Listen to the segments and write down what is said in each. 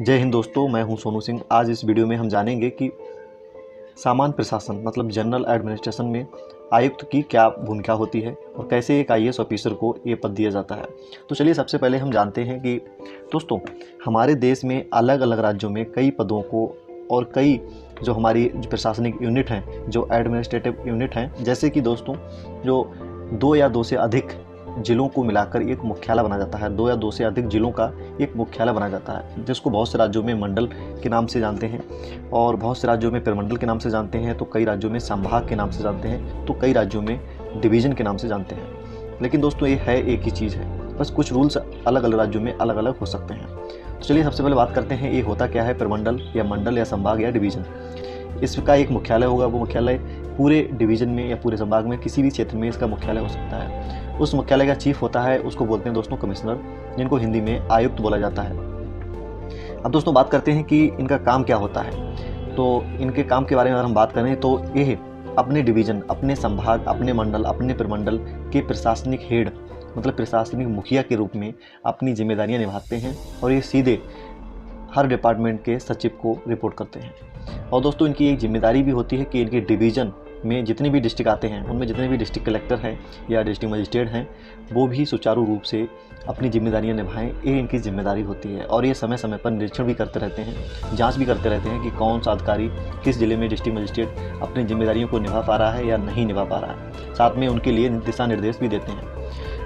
जय हिंद दोस्तों, मैं हूं सोनू सिंह। आज इस वीडियो में हम जानेंगे कि सामान्य प्रशासन मतलब जनरल एडमिनिस्ट्रेशन में आयुक्त की क्या भूमिका होती है और कैसे एक आईएएस ऑफिसर को ये पद दिया जाता है। तो चलिए सबसे पहले हम जानते हैं कि दोस्तों हमारे देश में अलग अलग राज्यों में कई पदों को और कई जो हमारी प्रशासनिक यूनिट हैं, जो एडमिनिस्ट्रेटिव यूनिट हैं, जैसे कि दोस्तों जो 2 या 2 से अधिक जिलों को मिलाकर एक मुख्यालय बना जाता है। 2 या 2 से अधिक जिलों का एक मुख्यालय बना जाता है, जिसको बहुत से राज्यों में मंडल के नाम से जानते हैं और बहुत से राज्यों में प्रमंडल के नाम से जानते हैं, तो कई राज्यों में संभाग के नाम से जानते हैं, तो कई राज्यों में डिवीज़न के नाम से जानते हैं। लेकिन दोस्तों ये है एक ही चीज़ है, बस कुछ रूल्स अलग अलग राज्यों में अलग अलग हो सकते हैं। तो चलिए सबसे पहले बात करते हैं ये होता क्या है प्रमंडल या मंडल या संभाग या डिवीज़न। इसका एक मुख्यालय होगा, वो मुख्यालय पूरे डिवीज़न में या पूरे संभाग में किसी भी क्षेत्र में इसका मुख्यालय हो सकता है। उस मुख्यालय का चीफ होता है, उसको बोलते हैं दोस्तों कमिश्नर, जिनको हिंदी में आयुक्त बोला जाता है। अब दोस्तों बात करते हैं कि इनका काम क्या होता है। तो इनके काम के बारे में अगर हम बात करें तो ये अपने डिवीज़न, अपने संभाग, अपने मंडल, अपने प्रमंडल के प्रशासनिक हेड मतलब प्रशासनिक मुखिया के रूप में अपनी जिम्मेदारियां निभाते हैं और ये सीधे हर डिपार्टमेंट के सचिव को रिपोर्ट करते हैं। और दोस्तों इनकी एक जिम्मेदारी भी होती है कि इनके डिवीज़न में जितने भी डिस्ट्रिक्ट आते हैं, उनमें जितने भी डिस्ट्रिक्ट कलेक्टर हैं या डिस्ट्रिक्ट मजिस्ट्रेट हैं, वो भी सुचारू रूप से अपनी जिम्मेदारियां निभाएं, ये इनकी जिम्मेदारी होती है। और ये समय समय पर निरीक्षण भी करते रहते हैं, जांच भी करते रहते हैं कि कौन सा अधिकारी किस जिले में डिस्ट्रिक्ट मजिस्ट्रेट अपनी जिम्मेदारियों को निभा पा रहा है या नहीं निभा पा रहा है। साथ में उनके लिए दिशा निर्देश भी देते हैं।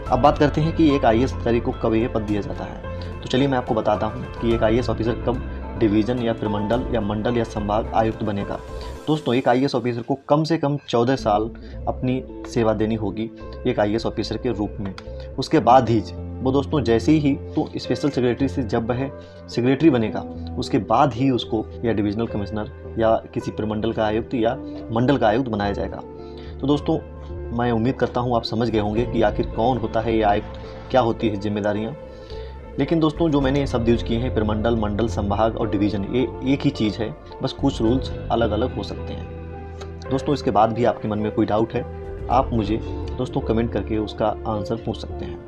अब बात करते हैं कि एक आईएएस अधिकारी को कब ये पद दिया जाता है। तो चलिए मैं आपको बताता हूँ कि एक आईएएस ऑफिसर कब डिवीज़न या प्रमंडल या मंडल या संभाग आयुक्त बनेगा। दोस्तों एक आईएएस ऑफिसर को कम से कम 14 साल अपनी सेवा देनी होगी एक आईएएस ऑफिसर के रूप में। उसके बाद ही वो दोस्तों जैसे ही तो स्पेशल सेक्रेटरी से जब वह सेक्रेटरी बनेगा, उसके बाद ही उसको या डिविजनल कमिश्नर या किसी प्रमंडल का आयुक्त या मंडल का आयुक्त बनाया जाएगा। तो दोस्तों मैं उम्मीद करता हूँ आप समझ गए होंगे कि आखिर कौन होता है ये आयुक्त, क्या होती है जिम्मेदारियाँ। लेकिन दोस्तों जो मैंने ये शब्द यूज़ किए हैं प्रमंडल, मंडल, संभाग और डिवीज़न, ये एक ही चीज़ है, बस कुछ रूल्स अलग अलग हो सकते हैं। दोस्तों इसके बाद भी आपके मन में कोई डाउट है, आप मुझे दोस्तों कमेंट करके उसका आंसर पूछ सकते हैं।